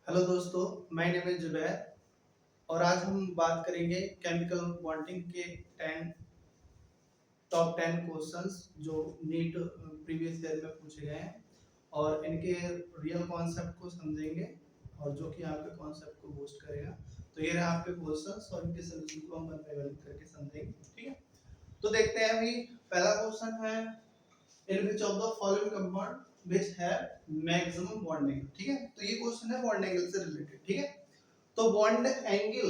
Hello दोस्तों, my name is Zubair और आज हम बात करेंगे केमिकल बॉन्डिंग के 10 टॉप 10 क्वेश्चंस जो नीट प्रीवियस ईयर में पूछे गए हैं और इनके रियल कॉन्सेप्ट को समझेंगे और जो कि आपके कॉन्सेप्ट को बूस्ट करेगा। तो ये रहा आपके क्वेश्चंस और इनके सॉल्यूशन को हम वन बाय वन करके समझेंगे। ठीक है, तो देखते हैं। अभी पहला क्वेश्चन है, in which of the following compound which have maximum bonding. ठीक है, तो ये क्वेश्चन है बॉन्ड एंगल से रिलेटेड। ठीक है, तो बॉन्ड एंगल,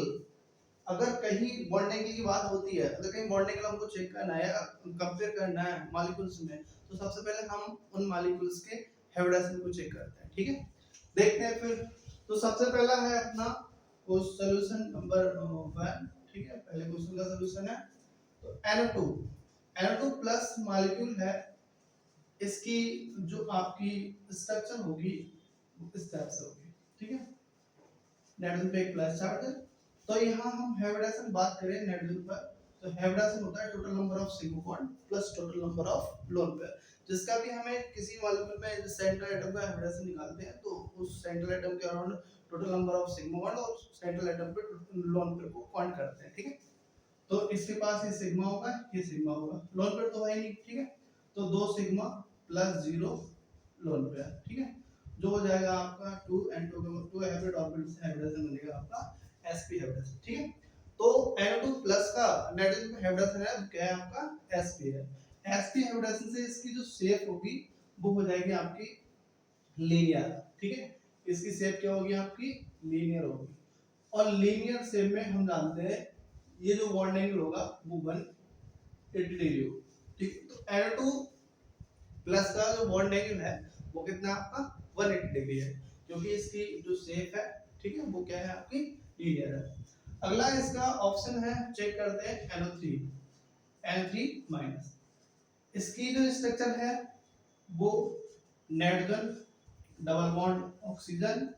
अगर कहीं बॉन्ड एंगल की बात होती है, अगर कहीं बॉन्ड एंगल हमको चेक करना है या कंपेयर करना है मॉलिक्यूल्स में, तो सबसे पहले हम उन मॉलिक्यूल्स के हाइब्रिडाइजेशन को चेक करते हैं। ठीक है, देखते हैं फिर। तो सबसे पहला है अपना वो सॉल्यूशन नंबर 1। ठीक है, पहले क्वेश्चन का सॉल्यूशन है तो NO2 NO2 प्लस मॉलिक्यूल है, इसकी जो आपकी स्ट्रक्चर होगी इस टाइप से होगी। ठीक है, नाइट्रोजन पे एक प्लस चार्ज है। तो यहाँ हम हाइब्रिडाइजेशन बात करें नाइट्रोजन पर, तो हाइब्रिडाइजेशन होता है total number of sigma bond plus total number of lone pair, जिसका भी हमें किसी मॉलिक्यूल में सेंट्रल एटम का हाइब्रिडाइजेशन निकालते हैं तो उस सेंट्रल एटम के around total number of sigma bond और सेंट्रल एटम पे लोन पेयर को काउंट करते हैं। ठीक है, तो इसके पास ये सिग्मा होगा, ये सिग्मा होगा, लोन पेयर तो है ही नहीं। ठीक है, तो 2 सिग्मा प्लस 0 लोन पेयर। ठीक है, जो हो जाएगा आपका 2 एंड 2 हाइब्रिड ऑर्बिटल से हाइब्रिडाइजेशन बनेगा आपका sp हाइब्रिडाइजेशन। ठीक है, तो NO2 प्लस का नाइट्रोजन पे हाइब्रिडाइजेशन है, क्या है आपका sp है। sp हाइब्रिडाइजेशन से इसकी जो शेप होगी वो हो जाएगी आपकी लीनियर। ठीक है, इसकी शेप क्या होगी आपकी लीनियर होगी, और लीनियर शेप में हम जानते हैं ये जो बॉन्ड एंगल होगा वो 180 डिग्री होगा। ठीक है, तो NO2 प्लस का जो बॉन्ड एंगल है वो कितना आपका 180 डिग्री है, क्योंकि इसकी जो शेप है, ठीक है, वो क्या है आपकी लीनियर है। अगला इसका ऑप्शन है, चेक करते हैं NO3 माइनस। इसकी जो स्ट्रक्चर है वो nitrogen double bond oxygen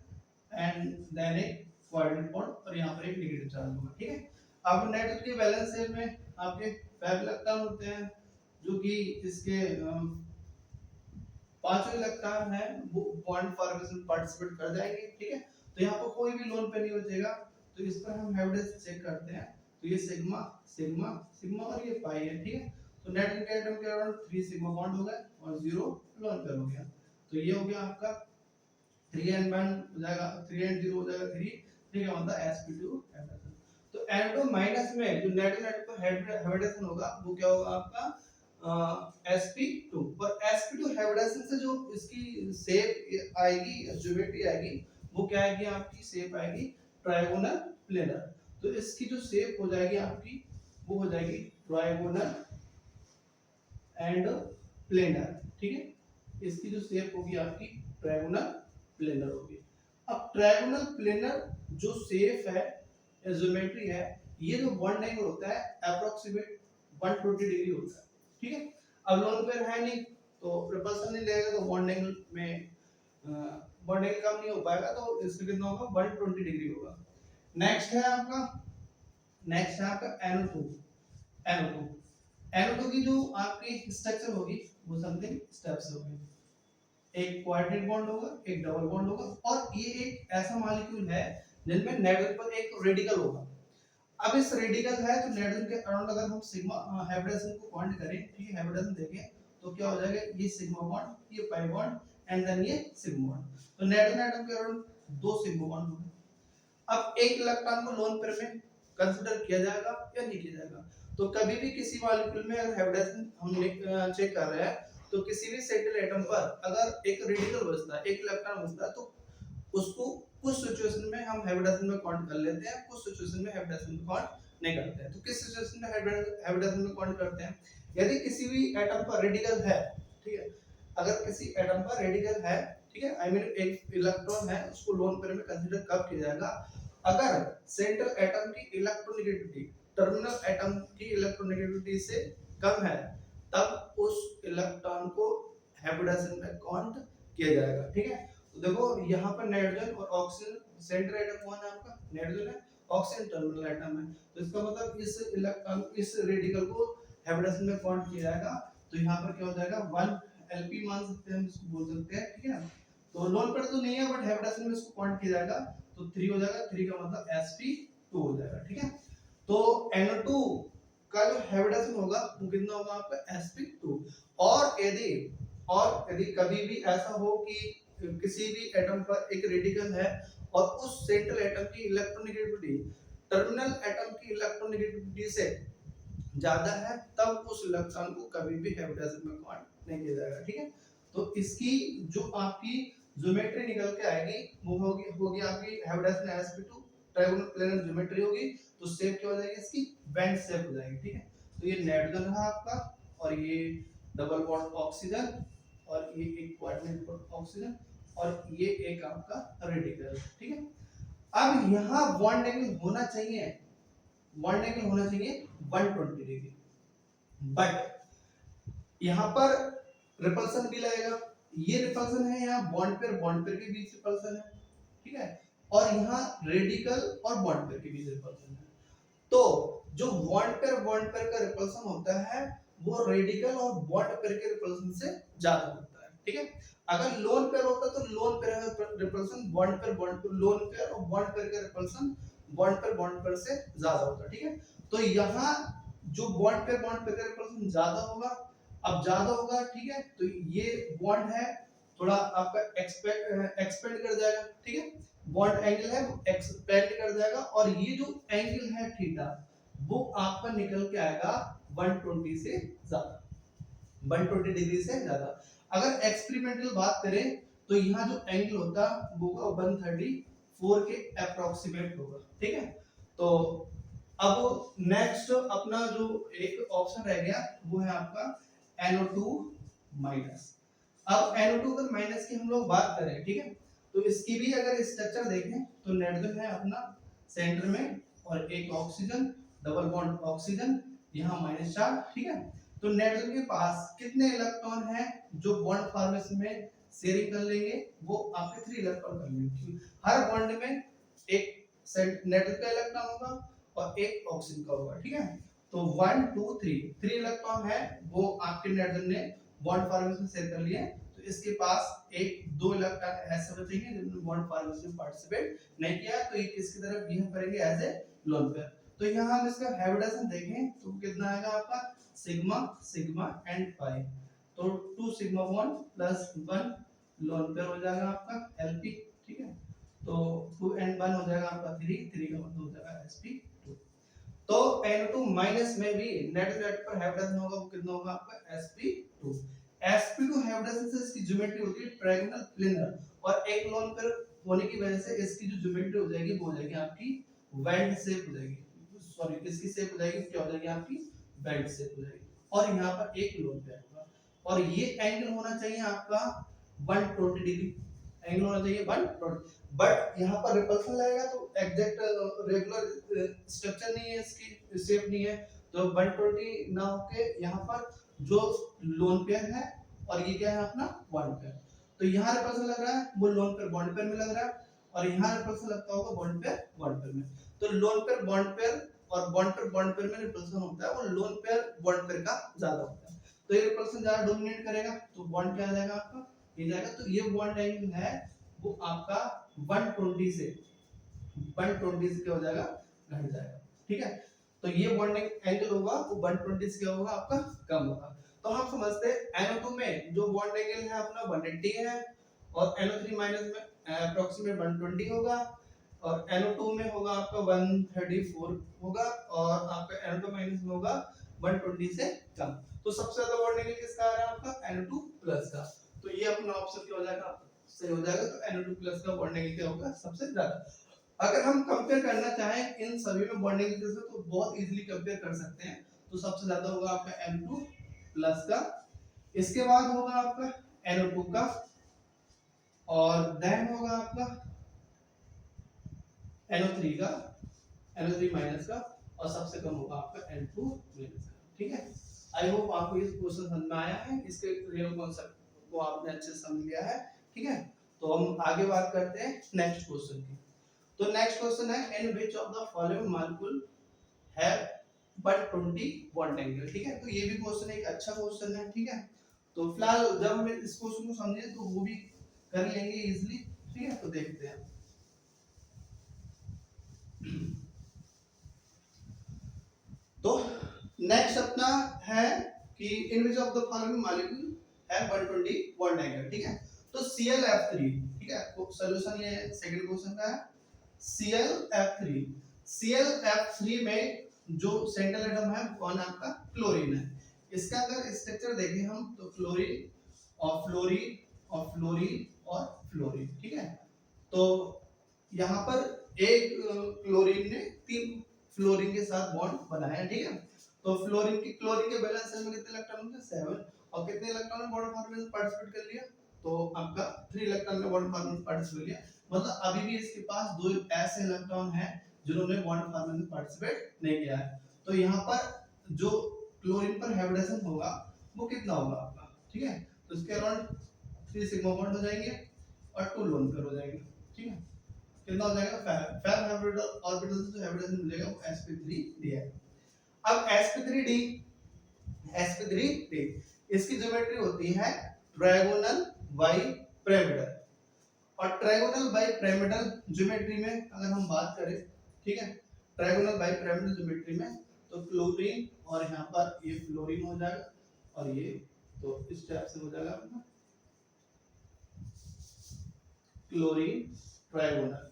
and then एक कोऑर्डिनेट बॉन्ड और यहाँ पर एक नेगेटिव चार्ज होगा। ठीक है, अब नाइट्रोजन के वैलेंस शेल में आपके 5 इलेक्ट्रॉन होते हैं, जो कि इसके पांचों इलेक्ट्रॉन है वो बॉन्ड फॉर्मेशन में पार्टिसिपेट कर जाएंगे। ठीक है, तो यहाँ पर कोई भी लोन पे नहीं बचेगा, तो इस पर हम हाइब्रिडाइजेशन चेक करते हैं। तो ये सिग्मा सिग्मा सिग्मा और ये पाई है। ठीक है, तो नाइट्रोजन के एटम के अराउंड 3 सिग्मा बॉन्ड हो गए और 0 लोन पेयर हो गया। तो ये हो गया आपका 3 and 1 हो जाएगा, 3 and 0 हो जाएगा 3। ठीक है, मतलब sp2 हाइब्रिडाइजेशन। तो NO2 माइनस में जो नाइट्रोजन एटम का हाइब्रिडाइजेशन होगा वो क्या होगा आपका sp2। और sp2 हाइब्रिडाइजेशन से जो इसकी शेप आएगी, ज्योमेट्री आएगी, वो क्या आएगी आपकी शेप आएगी ट्रायगोनल प्लेनर। तो इसकी जो शेप हो जाएगी आपकी वो हो जाएगी ट्रायगोनल एंड प्लेनर। ठीक है, इसकी जो शेप होगी आपकी ट्रायगोनल प्लेनर होगी। अब ट्रायगोनल प्लेनर जो शेप है या ज्योमेट्री है, ये जो बॉन्ड एंगल होता है अप्रोक्सीमेट 120 डिग्री होता है। ठीक है, अब लोन पेयर है नहीं तो रिपल्सन नहीं लगेगा, तो बॉन्ड एंगल में बॉन्ड एंगल कम नहीं हो पाएगा, तो इसका कितना होगा 120 डिग्री होगा। नेक्स्ट है आपका NO2 NO2 NO2 की जो आपकी स्ट्रक्चर होगी वो समथिंग स्टेप्स होगी, एक क्वाड्रेटिक बॉन्ड होगा, एक डबल बॉन्ड होगा, और ये एक ऐसा मॉलिक्यूल है जिनमें नाइट्रोजन पर एक रेडिकल होगा। अब इस रेडिकल है तो नाइट्रोजन के अराउंड अगर हम सिग्मा हाइब्रिडाइजेशन को काउंट करें, ठीक है, हाइब्रिडाइजेशन देखें, तो क्या हो जाएगा, ये सिग्मा बॉन्ड, ये पाई बॉन्ड एंड देन ये सिग्मा बॉन्ड। तो नाइट्रोजन एटम के अराउंड 2 सिग्मा बॉन्ड होंगे। अब एक इलेक्ट्रॉन को लोन पेयर में कंसीडर किया जाएगा या नहीं किया जाएगा। तो कभी भी किसी मॉलिक्यूल में अगर हाइब्रिडाइजेशन हम चेक कर रहे हैं, तो किसी भी सेंट्रल एटम पर अगर एक रेडिकल बचता है, एक इलेक्ट्रॉन बचता है, तो उसको कुछ सिचुएशन में हम हाइब्रिडाइजेशन में काउंट कर लेते हैं, कुछ सिचुएशन में हाइब्रिडाइजेशन में काउंट नहीं करते हैं। तो किस सिचुएशन में हाइब्रिडाइजेशन में काउंट करते हैं, यदि किसी भी एटम पर रेडिकल है, ठीक है, अगर किसी एटम पर रेडिकल है, ठीक है, आई मीन एक इलेक्ट्रॉन है, उसको लोन पेयर में कंसीडर कब किया जाएगा, अगर सेंट्रल एटम की इलेक्ट्रोनेगेटिविटी टर्मिनल एटम की इलेक्ट्रोनेगेटिविटी से कम है, तब उस इलेक्ट्रॉन को हाइब्रिडाइजेशन में काउंट किया जाएगा। ठीक है, तो देखो यहाँ पर नाइट्रोजन और ऑक्सीजन, सेंट्रल एटम कौन है आपका, नाइट्रोजन है, ऑक्सीजन टर्मिनल एटम है, तो इसका मतलब इस इलेक्ट्रॉन, इस रेडिकल को हाइब्रिडाइजेशन में काउंट किया जाएगा। तो यहाँ पर क्या हो जाएगा 1 LP मान सकते हैं हम इसको बोल सकते हैं। ठीक है, तो लोन पेयर तो नहीं है बट हैबिटेशन में इसको काउंट किया जाएगा, तो 3 हो जाएगा, 3 का मतलब sp2 हो जाएगा, ठीक है। तो NO2 का जो हैबिटेशन होगा वो कितना होगा आपका sp2। और यदि कभी भी ऐसा हो कि किसी भी एटम पर एक रेडिकल है और उस सेंट्रल एटम की इलेक्ट्रोनेगेटिविटी टर्मिनल एटम की इलेक्ट्रोनेगेटिविटी से ज्यादा है, तब उस इलेक्ट्रॉन को कभी भी हैबिटेशन में काउंट नहीं किया जाएगा, ठीक है। तो इसकी जो आपकी ज्योमेट्री निकल के आएगी वो होगी आपकी habitation sp2 triangular planar geometry होगी, तो शेप क्या हो जाएगी इसकी बेंड शेप हो जाएगी, ठीक है। तो ये नाइट्रोजन रहा आपका, और ये डबल बॉन्ड ऑक्सीजन, और ये एक कोऑर्डिनेट ऑक्सीजन, और ये एक आपका रेडिकल, ठीक है। अब यहाँ बॉन्ड एंगल होना चाहिए, बॉन्ड एंगल होना चाहिए 120 डिग्री, बट यहाँ पर रिपल्सन भी लगेगा, ये रिपल्सन है यहाँ बॉन्ड पेयर के बीच रिपल्सन है, ठीक है, और यहाँ रेडिकल और बॉन्ड पेयर के बीच रिपल्सन है। तो जो बॉन्ड पेयर का रिपल्सन होता है वो रेडिकल और बॉन्ड पेयर के रिपल्सन से ज्यादा होता है, ठीक है। अगर लोन पेयर होता तो लोन पेयर का repulsion bond pair lone pair और बॉन्ड पेयर का रिपल्सन बॉन्ड पेयर से ज्यादा होता है, ठीक है। तो यहाँ जो बॉन्ड पेयर का रिपल्सन ज्यादा होगा, अब ज्यादा होगा, ठीक है, तो ये बॉन्ड है थोड़ा आपका एक्सपेंड कर जाएगा, ठीक है, बॉन्ड एंगल है वो एक्सपेंड कर जाएगा, और ये जो एंगल है थीटा वो आपका निकल के आएगा 120 से ज्यादा, 120 डिग्री से ज्यादा। अगर एक्सपेरिमेंटल बात करें तो यहाँ जो एंगल होता वो होगा 134 के अप्रोक्सीमेट होगा, ठीक है। तो अब नेक्स्ट अपना जो एक ऑप्शन रह गया वो है आपका NO2 माइनस। अब NO2 अगर माइनस की हम लोग बात करें, ठीक है, तो इसकी भी अगर स्ट्रक्चर देखें तो नाइट्रोजन है अपना सेंटर में, और एक ऑक्सीजन डबल बॉन्ड ऑक्सीजन यहाँ -4, ठीक है। तो नाइट्रोजन के पास कितने इलेक्ट्रॉन हैं जो बॉन्ड फॉर्मेशन में शेयरिंग कर लेंगे, वो आपके 3 इलेक्ट्रॉन कर लेंगे, हर बॉन्ड में एक नाइट्रोजन का इलेक्ट्रॉन होगा और एक ऑक्सीजन का होगा, ठीक है। तो 1 2 3 इलेक्ट्रॉन है वो आपके नाइट्रोजन ने बॉन्ड फॉर्मेशन शेयर कर लिए, तो इसके पास एक 2 इलेक्ट्रॉन ऐसे बचेंगे जिन्होंने बॉन्ड फॉर्मेशन में पार्टिसिपेट नहीं किया, तो ये किसकी तरफ बिहेव करेंगे एज ए लोन पेयर। तो यहाँ हम इसका हैबिटेशन देखें तो कितना आएगा आपका सिग्मा सिग्मा एंड पाई, तो 2 सिग्मा 1 प्लस 1 लोन पेयर हो जाएगा आपका Lp, ठीक है। तो 2 एंड 1 हो जाएगा आपका 3 का मतलब हो जाएगा sp2। तो NO2 माइनस में भी नेट पर हैबिटेशन होगा वो कितना होगा आपका sp2। sp2 हैबिटेशन से इसकी ज्योमेट्री होती है ट्रायंगुलर प्लेनर, और एक लोन पेयर होने की वजह से इसकी जो ज्योमेट्री हो जाएगी वो हो जाएगी आपकी वेल्ड शेप हो जाएगी, सॉरी किसकी शेप हो जाएगी, क्या हो जाएगी आपकी वेल्ड शेप हो जाएगी, और यहाँ पर एक लोन पेयर होगा, और ये एंगल होना चाहिए आपका 120 डिग्री, एंगल होना चाहिए 120, बट यहाँ पर रिपल्सन लगेगा तो एग्जैक्ट रेगुलर स्ट्रक्चर नहीं है, इसकी शेप नहीं है, तो 120 ना होके यहाँ पर जो लोन पेयर है और ये क्या है अपना बॉन्ड पेयर, तो यहाँ रिपल्सन लग रहा है वो लोन पेयर बॉन्ड पेयर में लग रहा है, और यहाँ रिपल्सन लगता होगा बॉन्ड पेयर में, तो लोन पेयर बॉन्ड पेयर और बॉन्ड पेयर में रिपल्सन होता है वो लोन पेयर बॉन्ड पेयर का ज्यादा होता है, तो ये रिपल्सन ज्यादा डोमिनेट करेगा तो बॉन्ड क्या आ जाएगा आपका ये जाएगा, तो ये बॉन्ड एंगल है वो आपका 120 से क्या हो जाएगा घट जाएगा, ठीक है। तो ये बॉन्डिंग एंगल होगा वो 120 से क्या होगा आपका कम होगा। तो हम समझते हैं NO2 में जो बॉन्ड एंगल है अपना 180 है, और NO3 माइनस में अप्रोक्सीमेट 120 होगा, और NO2 में होगा आपका 134 होगा, और आपका NO2 माइनस में होगा 120 से कम। तो सबसे ज्यादा बॉन्ड एंगल किसका आ रहा है आपका NO2 प्लस का, तो ये अपना ऑप्शन क्या हो जाएगा सही हो जाएगा, तो NO2 प्लस का बॉन्ड एंगल क्या होगा सबसे ज्यादा। अगर हम कंपेयर करना चाहें इन सभी में बॉन्ड एंगल से तो बहुत इजीली कंपेयर कर सकते हैं, तो सबसे ज्यादा होगा आपका N2 प्लस का, इसके बाद होगा आपका NO2 का, और देन होगा आपका NO3 का, NO3 माइनस का, और सबसे कम होगा आपका N2 माइनस का, ठीक है। आई होप आपको ये क्वेश्चन समझ में आया है, इसके रियल कॉन्सेप्ट को आपने अच्छे से समझ लिया है, ठीक है। तो हम आगे बात करते हैं नेक्स्ट क्वेश्चन की। तो नेक्स्ट क्वेश्चन है in which of the following molecule have 120 bond angle, ठीक है। तो ये भी क्वेश्चन एक अच्छा क्वेश्चन है, ठीक है। तो फिलहाल जब हम इस क्वेश्चन को समझे तो वो भी कर लेंगे इजीली, ठीक है। तो देखते हैं। तो नेक्स्ट अपना है कि in which of the following molecule have 120 bond angle, ठीक है। तो ClF3, ठीक है, तो सॉल्यूशन ये सेकंड क्वेश्चन का है। ClF3, ClF3 में जो सेंट्रल एटम है कौन है आपका, क्लोरीन है। इसका अगर स्ट्रक्चर देखें हम तो फ्लोरीन और फ्लोरीन और फ्लोरीन और फ्लोरीन, ठीक है। तो यहाँ पर एक क्लोरीन ने 3 फ्लोरीन के साथ बॉन्ड बनाया, ठीक है। तो क्लोरीन के बैलेंस शेल में कितने इलेक्ट्रॉन होंगे, 7, और कितने इलेक्ट्रॉन ने बॉन्ड फॉर्मेशन पार्टिसिपेट कर लिया, तो आपका 3 इलेक्ट्रॉन ने बॉन्ड फॉर्मेशन पार्टिसिपेट लिया। मतलब अभी भी इसके पास 2 ऐसे इलेक्ट्रॉन हैं जिन्होंने बॉन्ड फॉर्मेशन पार्टिसिपेट नहीं किया है। तो यहाँ पर जो क्लोरीन पर हाइब्रिडेशन होगा वो कितना होगा आपका, ठीक है। तो इसके अराउंड 3 सिग्मा बॉन्ड हो जाएंगे और 2 लोन पेयर हो जाएंगे, ठीक है। कितना हो जाएगा, फैब ऑर्बिटल से जो हाइब्रिडेशन मिलेगा वो sp3d है। अब sp3d इसकी ज्योमेट्री होती है ट्रायगोनल बाई पिरामिडल। और ट्रायगोनल बाई पिरामिडल ज्योमेट्री में अगर हम बात करें, ठीक है, ट्रायगोनल बाई पिरामिडल ज्योमेट्री में तो क्लोरीन और यहाँ पर ये फ्लोरीन हो जाएगा और ये, तो इस टाइप से हो जाएगा अपना क्लोरीन ट्रायगोनल।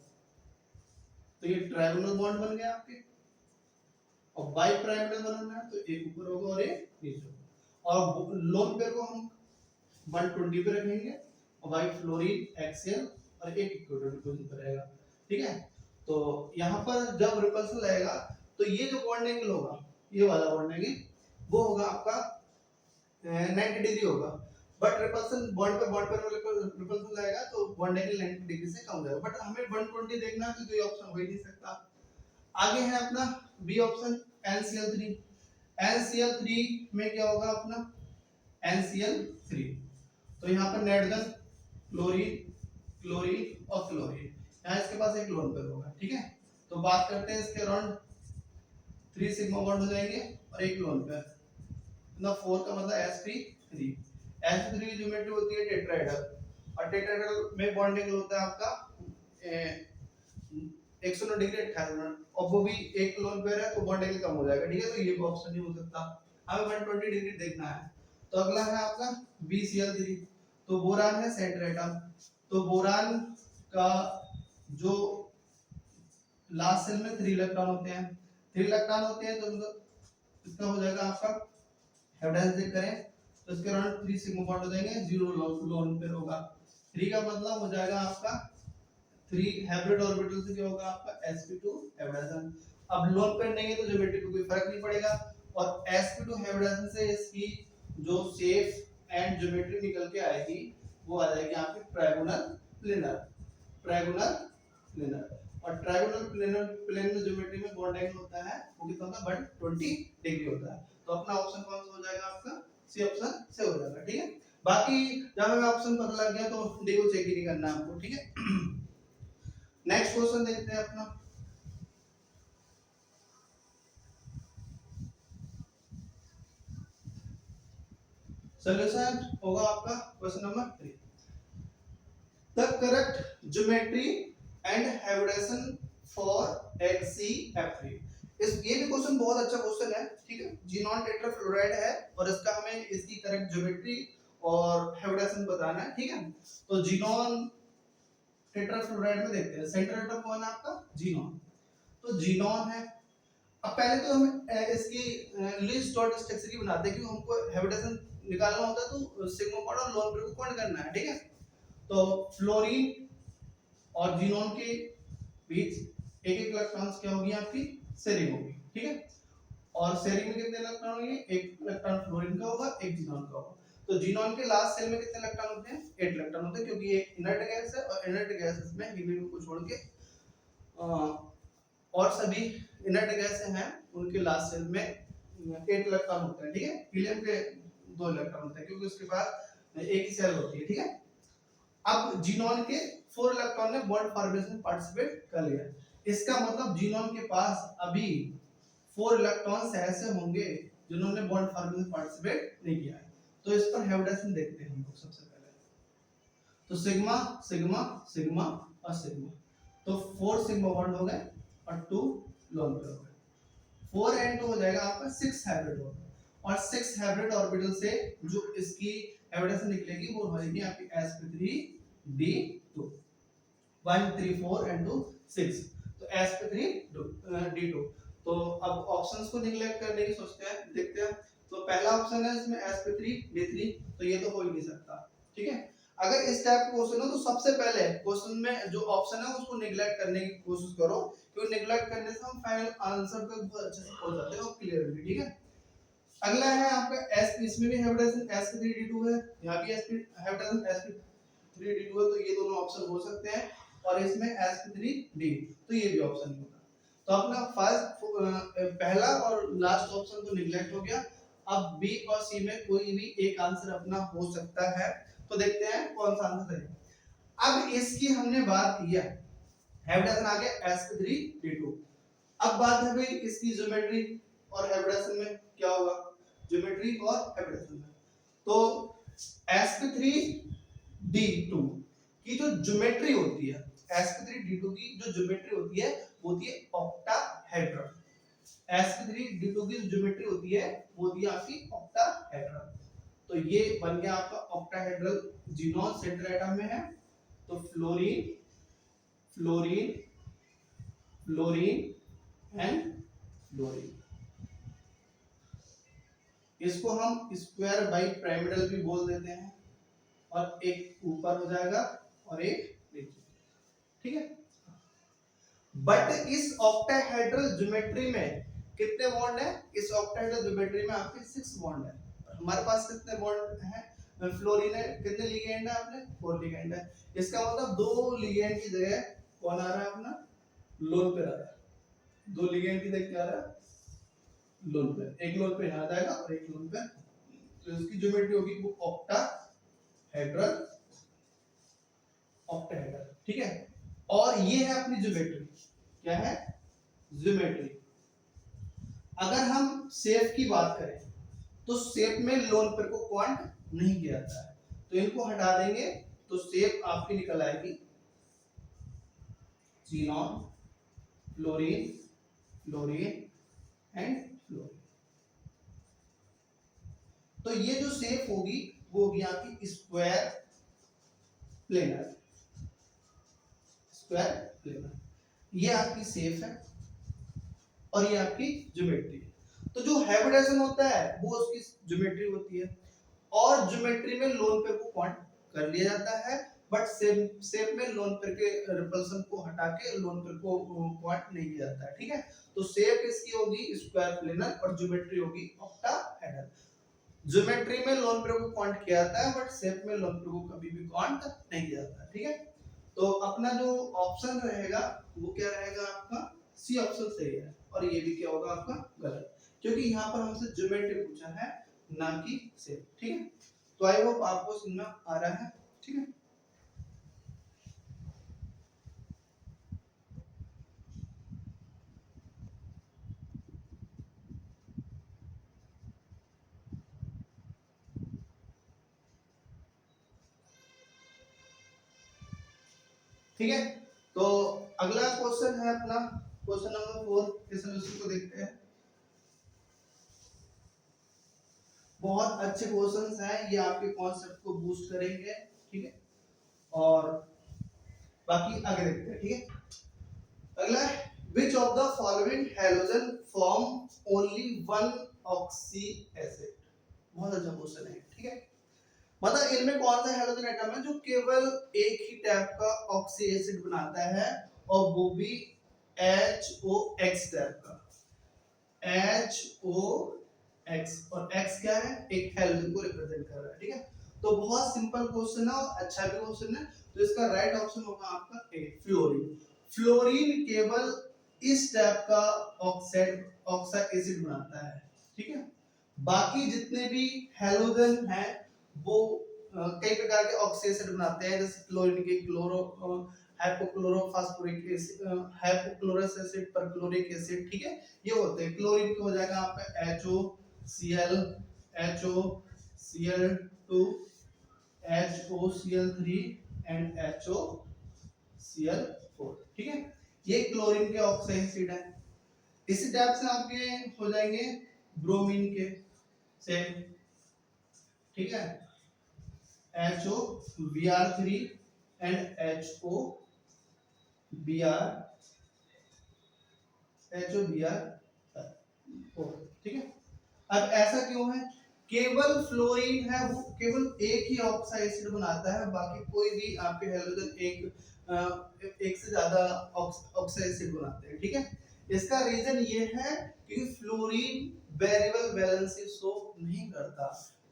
तो ये ट्रायगोनल बॉन्ड बन गया आपके। और बाई पिरामिडल बनाना है तो एक ऊपर होगा और एक नीचे होगा। और लोन पेयर को हम 120 पे रखेंगे और बाई फ्लोरीन एक्सेल और एक इक्वेटर पोजीशन पर रहेगा, ठीक है। तो यहाँ पर जब रिपल्सन लगेगा तो ये जो बॉन्ड एंगल होगा, ये वाला बॉन्ड एंगल वो होगा आपका 90 डिग्री होगा। बट रिपल्सन बॉन्ड पर रिपल्सन लगेगा तो बॉन्ड एंगल 90 डिग्री से कम हो जाएगा। बट हमें 120 देखना है तो कोई ऑप्शन हो ही नहीं सकता। आगे है अपना बी ऑप्शन NCl3। NCl3 में क्या होगा अपना NCl3, तो यहाँ पर नाइट्रोजन, क्लोरीन, क्लोरीन और क्लोरीन, यहाँ इसके पास एक लोन पेयर होगा, ठीक है। तो बात करते हैं इसके अराउंड 3 सिग्मा बॉन्ड हो जाएंगे और एक लोन पेयर, ना 4 का मतलब sp3। sp3 की ज्योमेट्री होती है टेट्राहेड्रल, और टेट्राहेड्रल में बॉन्ड एंगल होता है आपका 109 डिग्री 28 मिनट, और वो भी एक लोन पेयर है तो बॉन्ड एंगल कम हो जाएगा, ठीक है। तो ये ऑप्शन नहीं हो सकता, हमें 120 डिग्री देखना है। तो अगला है आपका BCl3। तो बोरान है सेंटर एटम, तो बोरान का जो लास्ट सेल में 3 इलेक्ट्रॉन होते हैं, 3 इलेक्ट्रॉन होते हैं तो इसका हो जाएगा आपका हाइब्रिडाइजेशन चेक करें तो इसके अराउंड 3 सिग्मा बॉन्ड हो जाएंगे, 0 लोन पेयर होगा। 3 का मतलब हो जाएगा आपका 3 हाइब्रिड ऑर्बिटल से क्या होगा आपका sp2 हाइब्रिडाइजेशन। अब लोन पेयर नहीं है तो ज्योमेट्री को कोई फर्क नहीं पड़ेगा, और sp2 हाइब्रिडाइजेशन से इसकी जो शेप एंड ज्योमेट्री निकल के आएगी वो आ जाएगी आपकी ट्रायगोनल प्लेनर, ट्रायगोनल प्लेनर। और ट्रायगोनल प्लेन में ज्योमेट्री में बॉन्ड एंगल होता है वो कितना होता है 120 डिग्री होता है। तो अपना ऑप्शन कौन सा हो जाएगा आपका, सी ऑप्शन से हो जाएगा, ठीक है। बाकी जब हमें ऑप्शन पता लग गया तो डी को चेक ही नहीं करना आपको, ठीक है। नेक्स्ट क्वेश्चन देखते हैं अपना। सॉल्यूशन होगा आपका question number 3। The correct geometry and hybridization for HCF3। इस ये भी क्वेश्चन बहुत अच्छा क्वेश्चन है, ठीक है। जीनॉन टेट्राफ्लोराइड है और इसका हमें इसकी करेक्ट ज्योमेट्री और हाइब्रिडेशन बताना है, ठीक है। तो जीनॉन टेट्राफ्लोराइड में देखते हैं सेंट्रल एटम कौन है आपका, जीनॉन। तो जीनॉन है। अब पहले तो हम इसकी लिस्ट डॉट स्ट्रक्चर की बनाते हैं क्योंकि हमको हाइब्रिडेशन निकालना होता है तो सिग्मा बॉन्ड और लोन पेयर को कौन करना है, ठीक है। तो फ्लोरीन और जीनोन के बीच एक एक इलेक्ट्रॉन क्या होगी आपकी सेरिंग होगी, ठीक है। और सेरिंग में कितने इलेक्ट्रॉन होंगे, एक इलेक्ट्रॉन फ्लोरीन का होगा, एक जीनोन का होगा। तो जीनोन के लास्ट सेल में कितने इलेक्ट्रॉन होते हैं, 8 इलेक्ट्रॉन होते हैं, क्योंकि ये इनर्ट गैस है और इनर्ट गैसेस में हीलियम को छोड़ के और सभी इनर्ट गैस हैं उनके लास्ट सेल में 8 इलेक्ट्रॉन होते हैं, ठीक है। हीलियम के 2 इलेक्ट्रॉन होते हैं क्योंकि उसके पास एक ही सेल होती है, ठीक है। अब जीनोन के 4 इलेक्ट्रॉन ने बॉन्ड फॉर्मेशन में पार्टिसिपेट कर लिया। इसका मतलब जीनोन के पास अभी 4 इलेक्ट्रॉन्स ऐसे होंगे जिन्होंने बॉन्ड फॉर्मेशन में पार्टिसिपेट नहीं किया है। तो इस पर हाइब्रिडेशन देखते हैं हम लोग सबसे पहले। तो सिग्मा सिग्मा सिग्मा और सिग्मा, तो 4 सिग्मा बॉन्ड हो गए और 2 लोन पेयर हो गए। 4 एंड 2 हो जाएगा आपका 6 हाइब्रिड ऑर्बिटल, और 6 हाइब्रिड ऑर्बिटल से जो इसकी हाइब्रिडेशन निकलेगी वो हो जाएगी आपकी sp3d2, 1 3 4 एंड 2 6, तो sp3d2। तो अब ऑप्शंस को निगलेक्ट करने की सोचते हैं, देखते हैं। तो पहला ऑप्शन है इसमें sp3d3, तो ये तो हो ही नहीं सकता, ठीक है। अगर इस टाइप का क्वेश्चन हो तो सबसे पहले क्वेश्चन में जो ऑप्शन है उसको निगलेक्ट करने की कोशिश करो, क्योंकि निगलेक्ट करने से हम फाइनल आंसर तक बहुत अच्छे से पहुंच जाते हैं और क्लियरली, ठीक है। अगला है आपका s, इसमें भी हाइब्रिडेशन sp3d2 है, यहां भी sp हाइब्रिडेशन sp3d2 है, तो ये दोनों ऑप्शन हो सकते हैं, और इसमें sp3d, तो ये भी ऑप्शन नहीं होगा। तो अपना फर्स्ट पहला और लास्ट ऑप्शन तो निगलेक्ट हो गया। अब बी और सी में कोई भी एक आंसर अपना हो सकता है, तो देखते हैं कौन सा आंसर सही है। अब इसकी हमने बात किया, हाइब्रिडेशन आ गया sp3d2। अब बात है भाई इसकी ज्योमेट्री और हाइब्रिडेशन में क्या होगा, ज्योमेट्री और हाइब्रिडेशन में। तो sp3d2 की जो ज्योमेट्री होती है, sp3d2 की जो ज्योमेट्री होती है वो होती है ऑक्टाहेड्रल। sp3d2 की जो ज्योमेट्री होती है वो होती है आपकी ऑक्टाहेड्रल। तो ये बन गया आपका ऑक्टाहेड्रल, जीनोन सेंटर एटम में है, तो fluorine fluorine fluorine and fluorine. इसको हम स्क्वायर बाई पिरामिडल भी बोल देते हैं, और एक ऊपर हो जाएगा और एक नीचे, ठीक है। बट इस ऑक्टाहेड्रल ज्योमेट्री में कितने बॉन्ड है, इस ऑक्टाहेड्रल ज्योमेट्री में आपके 6 बॉन्ड है। हमारे पास कितने बॉन्ड हैं, फ्लोरीन है, कितने लिगेंड है आपने, 4 लिगेंड है। इसका मतलब 2 लिगेंड की जगह कौन आ रहा है अपना, लोन पेयर आ रहा है। 2 लिगेंड की जगह क्या आ रहा है, लोन पेयर, एक लोन पेयर यहाँ जाएगा और एक लोन पेयर, तो इसकी ज्योमेट्री होगी वो ऑक्टाहेड्रल, ऑक्टाहेड्रल, ठीक है। और ये है अपनी ज्योमेट्री, क्या है, ज्योमेट्री। अगर हम शेप की बात करें तो शेप में लोन पेयर को क्वांट नहीं किया जाता है, तो इनको हटा देंगे तो शेप आपकी निकल आएगी xenon fluorine fluorine and fluorine. तो ये जो शेप होगी वो होगी आपकी स्क्वायर प्लेनर, स्क्वायर प्लेनर, ये आपकी शेप है और ये आपकी ज्योमेट्री है। तो जो हाइब्रिडेशन होता है वो उसकी ज्योमेट्री होती है, और ज्योमेट्री में लोन पेयर को क्वांट कर लिया जाता है, बट शेप में लोन पेयर के रिपल्सन को हटा के लोन पेयर को क्वांट नहीं किया जाता है, ठीक है। तो शेप इसकी होगी स्क्वायर प्लेनर और ज्योमेट्री होगी ऑक्टाहेड्रल। ज्योमेट्री में लोन पेयर को क्वांट किया जाता है, बट शेप में लोन पेयर को कभी भी क्वांट नहीं किया जाता, ठीक है। तो अपना जो ऑप्शन रहेगा वो क्या रहेगा आपका, सी ऑप्शन सही है, और ये भी क्या होगा आपका गलत, क्योंकि यहाँ पर हमसे ज्योमेट्री पूछा है ना कि शेप, ठीक है। तो आई होप आपको समझ में आ रहा है, ठीक है। ठीक है, तो अगला क्वेश्चन है अपना क्वेश्चन नंबर 4, इस सॉल्यूशन को देखते हैं। बहुत अच्छे क्वेश्चंस हैं, ये आपके कॉन्सेप्ट को बूस्ट करेंगे, ठीक है। और बाकी आगे देखते हैं, ठीक है। अगला है which of the following halogen form only one oxy acid। बहुत अच्छा क्वेश्चन है, ठीक है। मतलब इनमें कौन सा हेलोजन एटम है जो केवल एक ही टाइप का ऑक्सी एसिड बनाता है, और वो भी HOX टाइप का, HOX, और X क्या है, एक हेलोजन को रिप्रेजेंट कर रहा है, ठीक है। तो बहुत सिंपल क्वेश्चन है और अच्छा भी क्वेश्चन है, तो इसका राइट ऑप्शन होगा आपका ए, फ्लोरीन। फ्लोरीन केवल इस टाइप का ऑक्साइड एसिड बनाता है, ठीक है। बाकी जितने भी हेलोजन हैं वो कई प्रकार के ऑक्सी एसिड बनाते हैं, जैसे क्लोरीन के chloro hypochlorophosphoric acid, hypochlorous acid, perchloric acid, ठीक है। ये होते हैं, क्लोरीन का हो जाएगा आपका HOCl, HOCl2, HOCl3 and HOCl4, ठीक है। ये क्लोरीन के ऑक्साइड एसिड है। इसी टाइप से आपके हो जाएंगे ब्रोमीन के सेम, ठीक है, HOBr3 एंड HOBr4, ठीक है। अब ऐसा क्यों है? केवल फ्लोरीन है वो केवल एक ही ऑक्साइड एसिड बनाता है, बाकी कोई भी आपके हैलोजन एक से ज्यादा ऑक्साइड एसिड बनाते हैं, ठीक है। इसका रीजन ये है कि फ्लोरीन वेरिएबल वैलेंसी शो नहीं करता,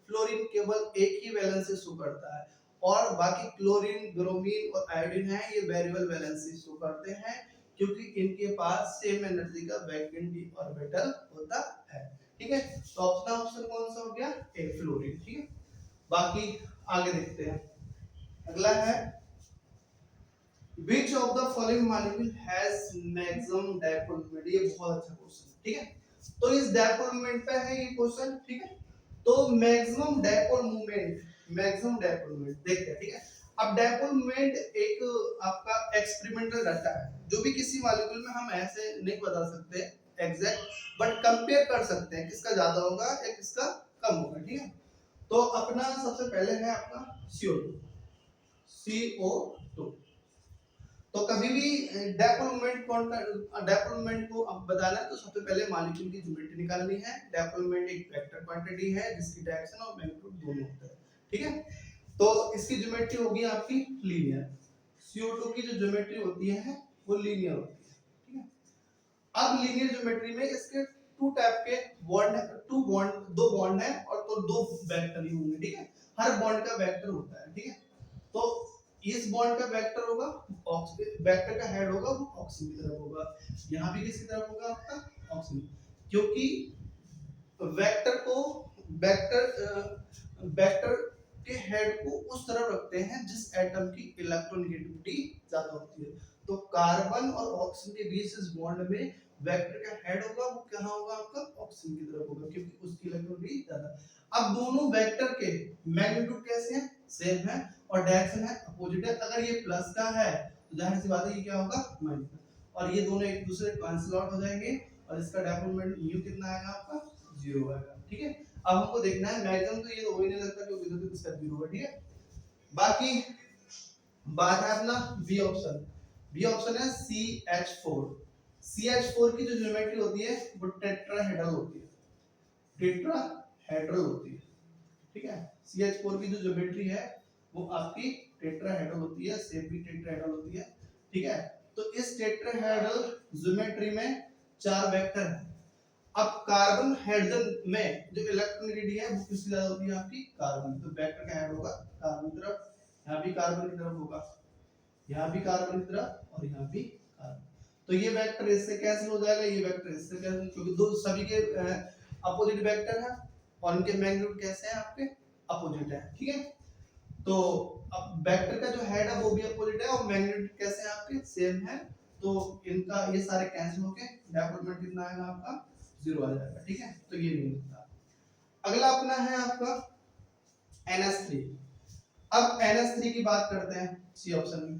फ्लोरीन केवल एक ही वैलेंसी शो करता है, और बाकी क्लोरीन, ब्रोमीन और आयोडीन है ये वेरिएबल वैलेंसी शो करते हैं, क्योंकि इनके पास सेम एनर्जी का वैलेंस d ऑर्बिटल होता है, ठीक है। तो ऑप्शन कौन सा हो गया? ए, फ्लोरीन, ठीक है। बाकी आगे देखते हैं। अगला है which of the following molecule has maximum dipole moment। ये बहुत अच्छा क्वेश्चन, ठीक है। तो इस डायपोल मोमेंट पे है ये क्वेश्चन, ठीक है। तो मैक्सिमम डायपोल मोमेंट देखते हैं, ठीक है। अब डायपोल मोमेंट एक आपका एक्सपेरिमेंटल डाटा है, जो भी किसी मॉलिक्यूल में हम ऐसे नहीं बता सकते एग्जैक्ट, बट कंपेयर कर सकते हैं किसका ज्यादा होगा या किसका कम होगा, ठीक है। तो अपना सबसे पहले है आपका CO2। तो कभी भी डायपोल मोमेंट को अब बताना है तो सबसे पहले मॉलिक्यूल की ज्योमेट्री निकालनी है। डायपोल मोमेंट एक वेक्टर क्वांटिटी है जिसकी डायरेक्शन और मैग्नीट्यूड दोनों होता है, ठीक है। तो इसकी ज्योमेट्री होगी आपकी लीनियर। CO2 की जो ज्योमेट्री होती है वो लीनियर होती है, ठीक है। अब लीनियर ज्योमेट्री में इसके टू टाइप के बॉन्ड है, दो बॉन्ड है और तो दो वेक्टर ही होंगे, ठीक है। हर बॉन्ड का वेक्टर होता है, ठीक है। तो इस बॉन्ड का वेक्टर होगा, वेक्टर का हेड होगा वो ऑक्सीजन की तरफ होगा, यहाँ भी किसकी तरफ होगा आपका ऑक्सीजन, क्योंकि वेक्टर के हेड को उस तरफ रखते हैं जिस एटम की इलेक्ट्रोनेगेटिविटी ज्यादा होती है। तो कार्बन और ऑक्सीजन के बीच इस बॉन्ड में वेक्टर का हेड होगा वो कहां होगा आपका ऑक्सीजन की तरफ होगा, क्योंकि उसकी इलेक्ट्रोनेगेटिविटी ज्यादा। अब दोनों वेक्टर के मैग्नीट्यूड कैसे हैं? सेम है, और डायरेक्शन है अपोजिट है। अगर ये प्लस का है तो जाहिर सी बात है ये क्या होगा माइनस का, और ये दोनों एक दूसरे कैंसिल आउट हो जाएंगे और इसका डायपोल मोमेंट म्यू कितना आएगा आपका 0 आएगा, ठीक है। अब हमको देखना है मैक्सिमम, तो ये तो हो ही नहीं सकता क्योंकि इधर तो इसका 0 है, ठीक है। बाकी बात है अपना बी ऑप्शन। बी ऑप्शन है CH4। CH4 की जो ज्योमेट्री होती है वो टेट्राहेड्रल होती है, टेट्राहेड्रल होती है, ठीक है। CH4 की जो ज्योमेट्री है वो आपकी टेट्राहेड्रल होती है, शेप भी टेट्राहेड्रल होती है, ठीक है। तो इस टेट्राहेड्रल ज्योमेट्री में 4 वेक्टर हैं। अब कार्बन हाइड्रोजन में जो इलेक्ट्रोनेगेटिविटी है वो किसकी ज्यादा होती है आपकी कार्बन, तो वेक्टर का हेड होगा कार्बन की तरफ, यहाँ भी कार्बन की तरफ होगा, यहाँ भी कार्बन की तरफ और यहाँ भी कार्बन। तो ये वेक्टर इससे कैंसिल हो जाएगा, ये वेक्टर इससे कैंसिल, क्योंकि दो सभी के अपोजिट वेक्टर है और इनके मैग्नीट्यूड कैसे हैं आपके अपोजिट है, ठीक है। तो अब वेक्टर का जो हेड है वो भी अपोजिट है और मैग्नीट्यूड कैसे हैं आपके सेम है, तो इनका ये सारे कैंसिल होके डायपोल मोमेंट कितना आएगा आपका 0 आ जाएगा, ठीक है। तो ये नहीं होता। अगला अपना है आपका NH3। अब NH3 की बात करते हैं, सी ऑप्शन में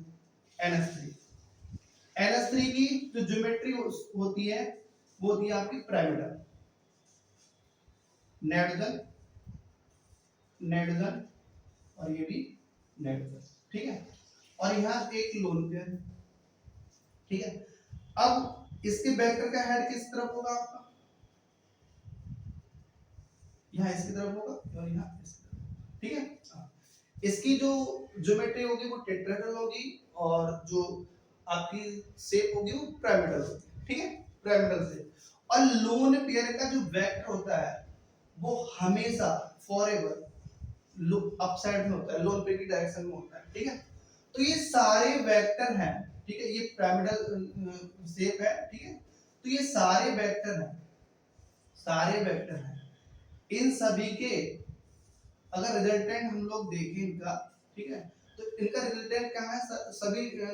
NH3 की जो ज्योमेट्री होती है वो होती है आपकी पिरामिडल, नाइट्रोजन और ये भी नाइट्रोजन, ठीक है। और यहाँ एक लोन पेयर, ठीक है। अब इसके वेक्टर का हेड किस तरफ होगा आपका, यहाँ इसकी तरफ होगा और यहाँ इसकी तरफ, ठीक है। इसकी जो ज्योमेट्री होगी वो टेट्राहेड्रल होगी और जो आपकी शेप होगी वो पिरामिडल होगी, ठीक है, पिरामिडल से। और लोन पेयर का जो वेक्टर होता है वो हमेशा फॉरएवर अपसाइड में होता है, लोन पेयर की डायरेक्शन में होता है, ठीक है। तो ये सारे वेक्टर हैं, ठीक है, ये पिरामिडल शेप है, ठीक है। तो ये सारे वेक्टर हैं, इन सभी के अगर रिजल्टेंट हम लोग देखें इनका, ठीक है, तो इनका रिजल्टेंट कहाँ है, सभी का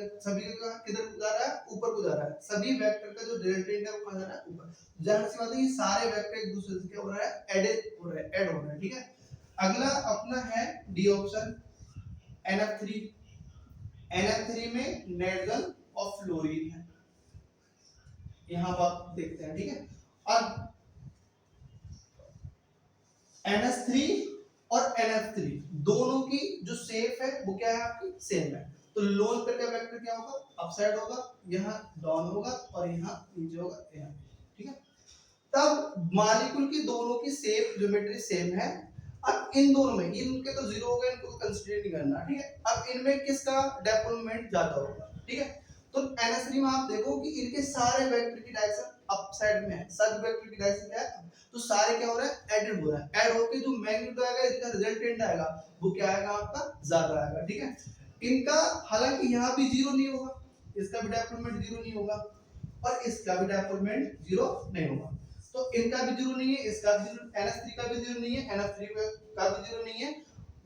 किधर जा रहा है, ऊपर को जा रहा है। सभी वेक्टर का जो रिजल्टेंट है वो कहाँ जा रहा है, ऊपर। जाहिर सी बात है ये सारे वेक्टर एक दूसरे से क्या हो रहा है, ऐड हो रहा है, ठीक है। अगला अपना है डी ऑप्शन NF3। NF3 में नेटगन और फ्लोरीन है, यहां पर आप देखते हैं, ठीक है। और NH3 और NF3 दोनों की जो शेप है वो क्या है आपकी सेम है, तो लोन पेयर का वेक्टर क्या होगा, अपसाइड होगा, यहाँ डाउन होगा और यहाँ नीचे होगा, यहाँ, ठीक है। तब मॉलिक्यूल की दोनों की शेप ज्योमेट्री सेम है। अब इन दोनों में इनके तो जीरो होगा, इनको तो कंसीडर नहीं करना, ठीक है। अब इनमें किसका डेवलपमेंट ज्यादा होगा, ठीक है। तो NH3 में आप देखो कि इनके सारे वेक्टर की डायरेक्शन अपसाइड में है, सब वेक्टर की डायरेक्शन क्या है, तो सारे क्या हो रहा है, एडेड हो रहा है, ऐड होके जो मैग्नीट्यूड आएगा इसका रिजल्टेंट आएगा वो क्या आएगा आपका, ज्यादा आएगा, ठीक है। इनका हालांकि यहाँ भी जीरो नहीं होगा, इसका भी डेवलपमेंट जीरो नहीं होगा और इसका भी डेवलपमेंट जीरो नहीं होगा, तो इनका भी जीरो नहीं है, इसका भी जीरो, NH3 का भी जीरो नहीं है, NF3 का भी जीरो नहीं है,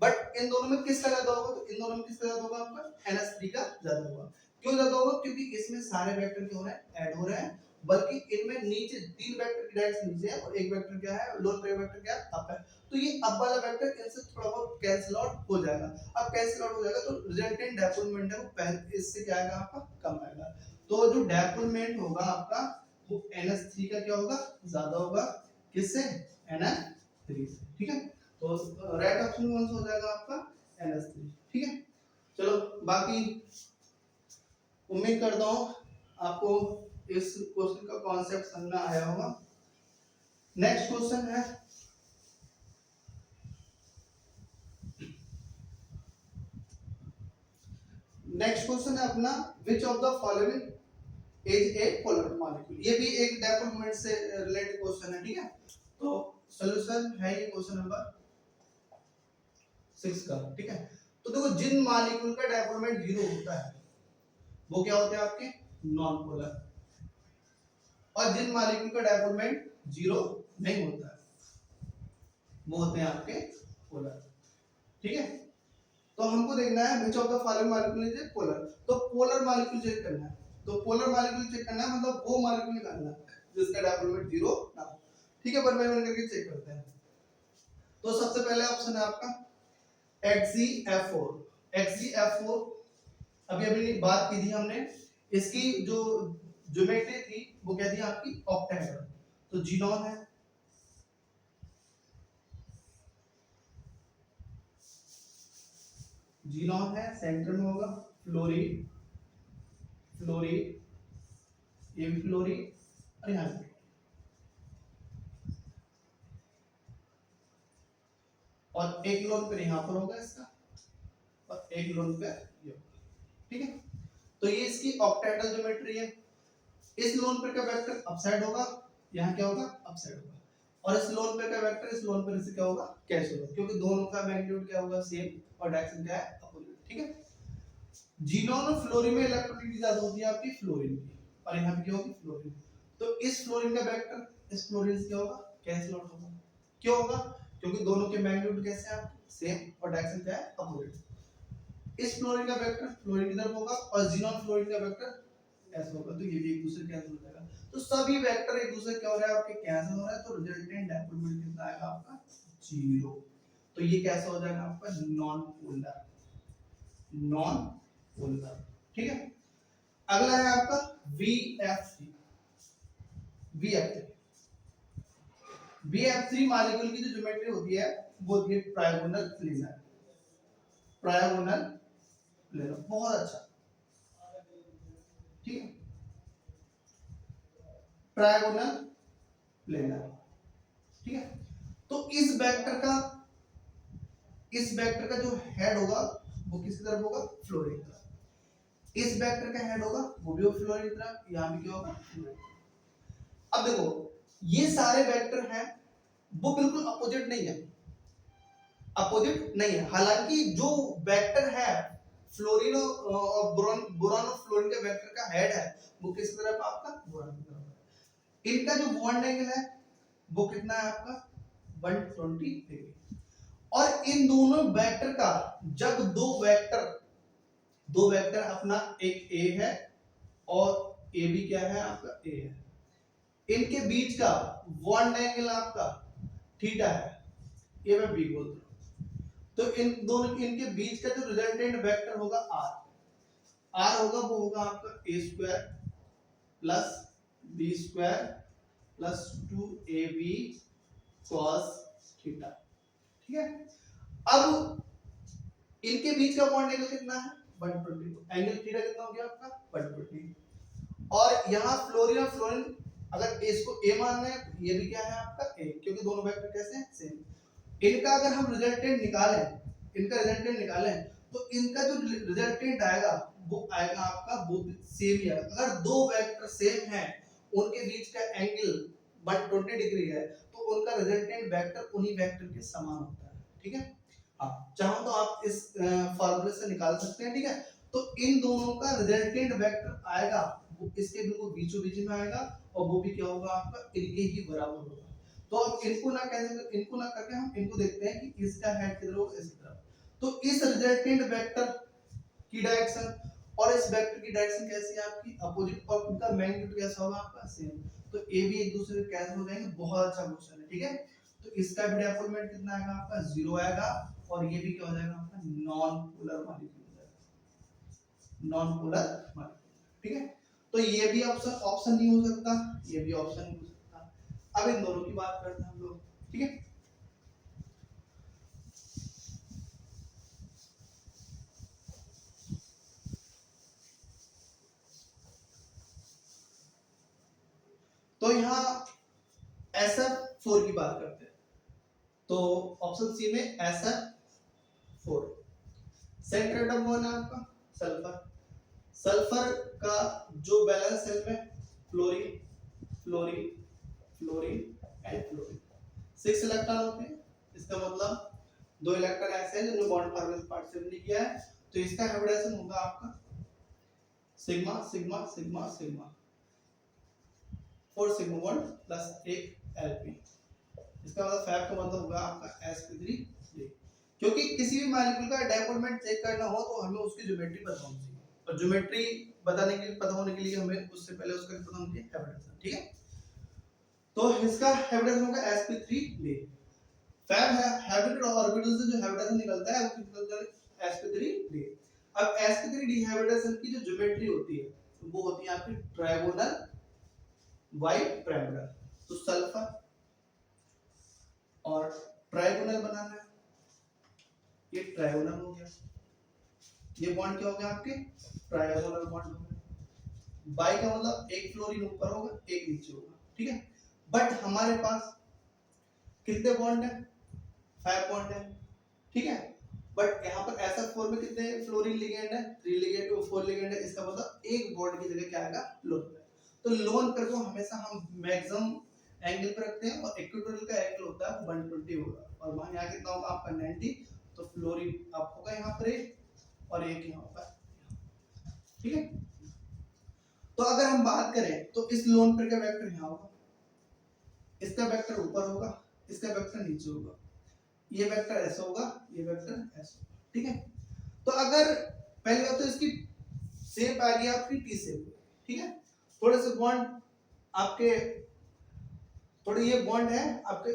बट इन दोनों में किसका ज्यादा होगा, तो इन दोनों में किसका ज्यादा होगा आपका, NH3 का ज्यादा होगा। क्यों ज्यादा होगा, क्योंकि इसमें सारे वेक्टर क्या हो रहे हैं, ऐड हो रहे हैं, बल्कि इनमें नीचे तीन वेक्टर की डायरेक्शन नीचे है और एक वेक्टर क्या है, लोन पेयर वेक्टर क्या है, अप है, तो ये अप वाला वेक्टर इनसे थोड़ा बहुत कैंसिल आउट हो जाएगा। अब कैंसिल आउट हो जाएगा तो रिजल्टेंट डेवलपमेंट है वो पहले इससे क्या आएगा आपका, कम आएगा, तो जो डेवलपमेंट होगा आपका वो NH3 का क्या होगा, ज्यादा होगा, किससे, NH3 से, ठीक है। तो राइट ऑप्शन कौन सा हो जाएगा आपका, NH3, ठीक है। चलो बाकी उम्मीद करता हूं आपको इस क्वेश्चन का कॉन्सेप्ट समझ में आया होगा। नेक्स्ट क्वेश्चन है, नेक्स्ट क्वेश्चन है अपना, विच of the following is a polar molecule, ये भी एक डेवलपमेंट से रिलेटेड क्वेश्चन है, ठीक है। तो सॉल्यूशन है ये क्वेश्चन नंबर 6 का, ठीक है। तो देखो जिन मॉलिक्यूल का डेवलपमेंट जीरो होता है वो क्या होते हैं आपके, नॉन पोलर, और जिन मॉलिक्यूल का डेवलपमेंट जीरो नहीं होता है वो होते हैं आपके पोलर, ठीक है। तो हमको देखना है which of the following molecule is a polar, तो पोलर मॉलिक्यूल चेक करना है, तो पोलर मॉलिक्यूल चेक करना है मतलब वो मॉलिक्यूल निकालना है जिसका डेवलपमेंट जीरो ना हो, ठीक है। पर मैं करके चेक करते हैं। तो सबसे पहले ऑप्शन है आपका XeF4, XeF4 अभी अभी बात की थी हमने, इसकी जो ज्योमेट्री थी वो क्या थी आपकी, ऑक्टेहेड्रल, तो जीनोन है, जीनोन है, सेंटर में होगा फ्लोरीन, फ्लोरीन, ये भी फ्लोरीन और यहाँ पे, और एक लोन पे यहाँ पर होगा इसका और एक लोन पे ये होगा, ठीक है। तो ये इसकी ऑक्टेहेड्रल ज्योमेट्री है। इस लोन पे का वेक्टर अपसाइड होगा, यहाँ क्या होगा, अपसाइड होगा, और इस लोन पे का वेक्टर इस लोन पे से क्या होगा, कैंसिल होगा, क्योंकि दोनों का मैग्नीट्यूड क्या होगा, सेम, और डायरेक्शन क्या है, अपोजिट, ठीक है। जीनोन और फ्लोरीन में इलेक्ट्रोनेगेटिविटी ज्यादा होती है आपकी फ्लोरीन की, और यहाँ पे क्या होगी, फ्लोरीन, तो इस फ्लोरीन का वेक्टर इस फ्लोरीन से क्या होगा, कैंसिल आउट होगा, क्यों होगा, क्योंकि दोनों के मैग्नीट्यूड कैसे हैं आपके, सेम, और डायरेक्शन क्या है, अपोजिट। इस फ्लोरीन का वेक्टर फ्लोरीन की तरफ होगा और जीनोन फ्लोरीन का वेक्टर ऐसा होगा, तो ये भी एक दूसरे कैंसिल हो जाएगा, तो सभी वेक्टर एक दूसरे क्या हो रहा है आपके, कैंसिल हो रहा है, तो रिजल्टेंट डेवलपमेंट कितना आएगा आपका, जीरो, तो ये कैसा हो जाएगा आपका, नॉन पोलर, नॉन पोलर, ठीक है। अगला है आपका VF3, VF3, VF3 मॉलिक्यूल की जो ज्योमेट्री होती है वो होती है ट्रायगोनल प्लेनर, ट्रायगोनल प्लेनर, बहुत अच्छा, ठीक है, ट्रायगोनल प्लेनर, ठीक है। तो इस वेक्टर का जो हेड होगा वो किसकी तरफ होगा, फ्लोरीन की तरफ, इस वेक्टर का हेड होगा वो भी फ्लोरीन की तरफ, यहाँ भी क्या होगा, फ्लोरीन। अब देखो ये सारे वेक्टर हैं वो बिल्कुल अपोजिट नहीं है, अपोजिट नहीं है, हालांकि जो वेक्टर है फ्लोरीन और बोरॉन, बोरॉन और फ्लोरीन के वेक्टर का हेड है वो किस तरफ आपका, बोरॉन की तरफ है। इनका जो बॉन्ड एंगल है वो कितना है आपका, 120 डिग्री, और इन दोनों वेक्टर का जब दो वेक्टर अपना एक A है और A भी क्या है आपका, A है, इनके बीच का बॉन्ड एंगल आपका थीटा है, ये मैं B बोलता हूं, तो इन दोनों इनके बीच का जो रिजल्टेंट वेक्टर होगा R, आर होगा वो होगा आपका A square plus B square plus 2ab cos थीटा। ठीक है, अब इनके बीच का बॉन्ड एंगल कितना है 120, एंगल थीटा कितना हो गया आपका 120। और यहाँ फ्लोरीन और फ्लोरीन अगर इसको ए मानना है तो ये भी क्या है आपका ए, क्योंकि दोनों वेक्टर कैसे हैं सेम। इनका अगर हम रिजल्टेंट निकालें, इनका रिजल्टेंट निकालें तो इनका जो रिजल्टेंट आएगा वो आएगा आपका वो सेम ही आएगा। अगर दो वेक्टर सेम हैं उनके बीच का एंगल 120 डिग्री है तो उनका रिजल्टेंट वेक्टर उन्हीं वेक्टर के समान होता है। ठीक है, हाँ चाहो तो आप इस फॉर्मूले से निकाल सकते हैं। ठीक है, तो इन दोनों का रिजल्टेंट वेक्टर आएगा वो इसके बिल्कुल बीचों बीच में आएगा और वो भी क्या होगा आपका इनके ही बराबर होगा। तो अब इनको ना कैसे, इनको ना करके हम इनको देखते हैं कि इसका हेड किधर होगा, इस तरफ। तो इस रिजल्टेंट वेक्टर की डायरेक्शन और इस वेक्टर की डायरेक्शन कैसी है आपकी अपोजिट, और उनका मैग्नीट्यूड कैसा होगा आपका सेम। तो ए भी एक दूसरे से कैंसिल हो जाएंगे, बहुत अच्छा क्वेश्चन है। ठीक है, तो इसका भी डायपोलमेंट कितना आएगा आपका 0 आएगा और ये भी क्या हो जाएगा आपका नॉन पोलर मॉलिक्यूल हो जाएगा, नॉन पोलर मॉलिक्यूल। ठीक है, तो ये भी ऑप्शन नहीं हो सकता, ये भी ऑप्शन नहीं हो सकता। अब इन दोनों की बात करते हैं हम लोग। ठीक है, तो यहाँ SF4 की बात करते हैं। तो ऑप्शन सी में SF4 सेंटर एटम कौन है आपका सल्फर। सल्फर का जो बैलेंस सेल में fluorine fluorine fluorine and fluorine 6 electron होते हैं। इसका मतलब 2 इलेक्ट्रॉन ऐसे हैं जिन्होंने बॉन्ड फॉर्मेशन पार्टिसिपेट नहीं किया है, तो इसका हाइब्रिडाइजेशन होगा आपका sigma sigma sigma sigma 4 sigma bond plus एक एलपी। इसका मतलब फैब का मतलब होगा आपका sp3 क्योंकि किसी भी मॉलिक्यूल का डायपोलमेंट चेक करना हो तो हमें उसकी ज्योमेट्री पता होनी चाहिए, और ज्योमेट्री बताने के लिए पता होने के लिए हमें उससे पहले उसका पता होना चाहिए हाइब्रिडाइजेशन। ठीक है, तो इसका हाइब्रिडाइजेशन होगा sp3 फैब है हाइब्रिड ऑर्बिटल से जो हाइब्रिडाइजेशन निकलता है वो निकलता है sp3 अब sp3 डिहाइब्रिडाइजेशन की जो ज्योमेट्री होती है वो होती है आपकी ट्रायगोनल बाइप्राइमल। तो सल्फर और ट्रायगोनल बनाना है, ये ट्रायगोनल हो गया, ये बॉन्ड क्या हो गया आपके ट्रायगोनल बॉन्ड हो गया। बाई का मतलब एक फ्लोरीन ऊपर होगा एक नीचे होगा। ठीक है, बट हमारे पास कितने बॉन्ड है 5 बॉन्ड है। ठीक है, बट यहाँ पर SR4 में कितने फ्लोरीन लिगेंड है 3 लिगेंड और 4 लिगेंड है। इसका मतलब एक बॉन्ड की जगह क्या आएगा लोन पेयर। तो लोन पेयर को हमेशा हम मैक्सिमम एंगल पे रखते हैं और इक्वेटोरियल का एंगल होता है 120 होगा और वहां यहाँ कितना होगा आपका 90। तो फ्लोरीन आप होगा यहाँ पर एक और एक यहाँ होगा। ठीक है, तो अगर हम बात करें तो इस लोन पेयर का वेक्टर यहाँ होगा, इसका वेक्टर ऊपर होगा, इसका वेक्टर नीचे होगा, ये वेक्टर ऐसा होगा, ये वेक्टर ऐसा होगा। ठीक है, तो अगर पहली बात तो इसकी शेप आ गई आपकी टी शेप। ठीक है, थोड़े से बॉन्ड आपके थोड़े ये बॉन्ड है आपके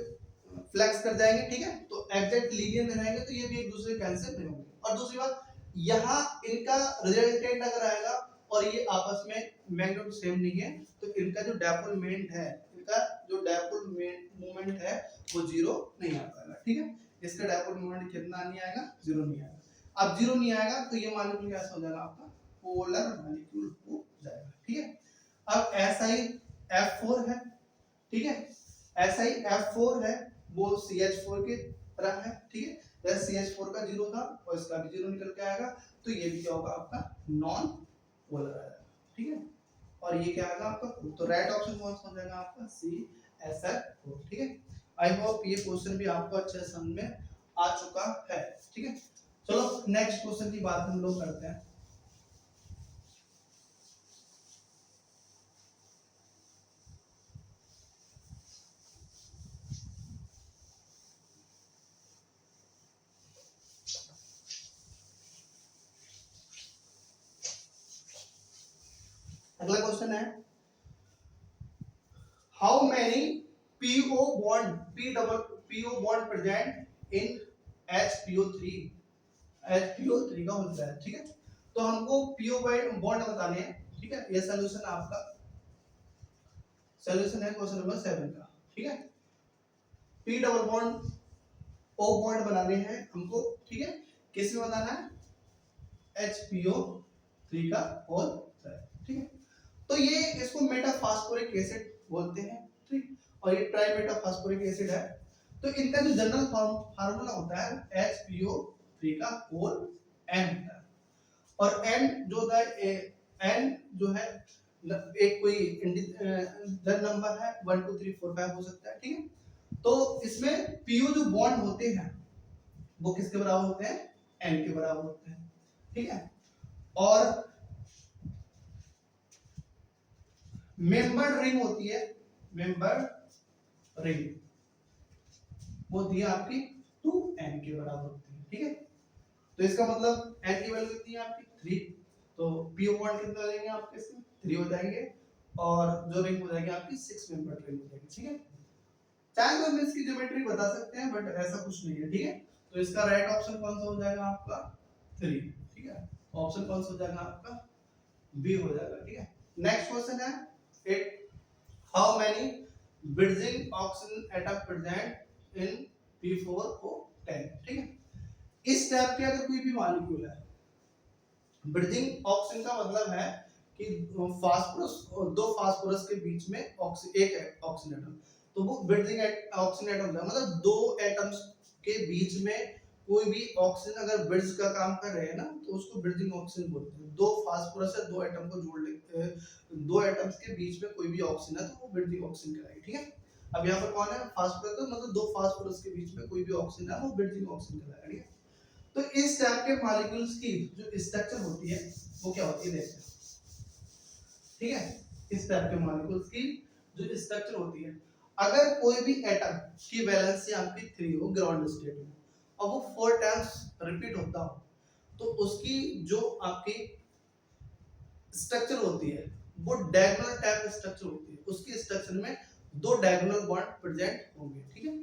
फ्लेक्स कर जाएंगे। ठीक है, तो एग्जैक्ट लीनियर में रहेंगे तो ये भी एक दूसरे कैंसिल नहीं होंगे। और दूसरी बात यहाँ इनका रिजल्टेंट अगर आएगा और ये आपस में मैग्नीट्यूड सेम नहीं है तो इनका जो डायपोलमेंट है, इनका जो डायपोल मोमेंट है वो जीरो नहीं आ पाएगा। ठीक है, इसका डायपोल मोमेंट कितना नहीं आएगा जीरो नहीं आएगा। अब जीरो नहीं आएगा तो ये मॉलिक्यूल कैसा हो जाएगा आपका पोलर मॉलिक्यूल हो जाएगा। ठीक है, अब SiF4 है। ठीक है, SiF4 है वो CH4 की तरह है। ठीक है, जैसे CH4 का जीरो था और इसका भी जीरो निकल के आएगा तो ये भी क्या होगा आपका नॉन पोलर आएगा। ठीक है, और ये क्या आएगा आपका, तो राइट ऑप्शन कौन सा हो जाएगा आपका CSF4। ठीक है, आई होप ये क्वेश्चन भी आपको अच्छे से समझ में आ चुका है। ठीक है, चलो नेक्स्ट क्वेश्चन की बात हम लोग करते हैं। अगला क्वेश्चन है how many PO bond present in HPO3 का होता है। ठीक है, तो हमको पीओ बॉन्ड बताने हैं, ठीक है। ये सोल्यूशन आपका सोल्यूशन है क्वेश्चन नंबर 7 का, ठीक है। P double bond O bond बनाने हैं हमको, ठीक है। किस में बनाना है? HPO3 का होल, ठीक है। तो ये इसको मेटाफॉस्फोरिक एसिड बोलते हैं, ठीक। और ये ट्राई मेटाफॉस्फोरिक एसिड है। तो इनका जो जनरल फार्मूला होता है HPO3 का होल N होता है। और N जो होता है, N जो है एक कोई जन नंबर है, 1 2 3 4 5 हो सकता है, ठीक है। तो इसमें पीओ जो बॉन्ड होते हैं वो किसके बराबर होते हैं? N के बराबर होते हैं, ठीक है। और मेंबर्ड रिंग होती है, मेंबर्ड रिंग वो होती है आपकी 2n के बराबर होती है, ठीक है। तो इसका मतलब n की वैल्यू कितनी है आपकी 3, तो पीओ बॉन्ड कितना लेंगे आपके इसमें 3 हो जाएंगे, और जो रिंग हो जाएगी आपकी 6 मेंबर्ड रिंग हो जाएगी, ठीक है। चाहे तो हम इसकी ज्योमेट्री बता सकते हैं, बट ऐसा कुछ नहीं है, ठीक है। तो इसका राइट ऑप्शन कौन सा हो जाएगा आपका 3, ठीक है। ऑप्शन कौन सा हो जाएगा आपका बी हो जाएगा, ठीक है। नेक्स्ट क्वेश्चन है it how many bridging oxygen atom present in P4O10, ठीक है। इस टाइप के अगर कोई भी मॉलिक्यूल है, ब्रिजिंग ऑक्सीजन का मतलब है कि फास्फोरस, दो फास्फोरस के बीच में एक है ऑक्सीजन एटम, तो वो ब्रिजिंग ऑक्सीजन एटम है। मतलब दो एटम्स के बीच में कोई भी ऑक्सीजन अगर ब्रिज का काम कर रहे हैं ना, तो उसको ब्रिजिंग ऑक्सीजन बोलते हैं। दो फास्फोरस है, दो एटम को जोड़ ले, दो एटम्स के बीच में कोई भी ऑक्सीजन है तो वो ब्रिजिंग ऑक्सीजन कहलाएगी, ठीक है। अब यहाँ पर कौन है? फास्फोरस, तो मतलब दो फास्फोरस के बीच में कोई भी ऑक्सीजन है वो ब्रिजिंग ऑक्सीजन कहलाएगा, ठीक है। तो इस टाइप के मॉलिक्यूल्स की जो स्ट्रक्चर होती है वो क्या होती है, देखते हैं, ठीक है। इस टाइप के मॉलिक्यूल्स की जो स्ट्रक्चर होती है, अगर कोई भी एटम की वैलेंसी आपकी 3 हो ग्राउंड स्टेट में, और वो 4 टाइम्स रिपीट होता हो, तो उसकी जो आपकी स्ट्रक्चर होती है वो डायगोनल टाइप स्ट्रक्चर होती है। उसकी स्ट्रक्चर में दो डायगोनल बॉन्ड प्रेजेंट होंगे, ठीक है।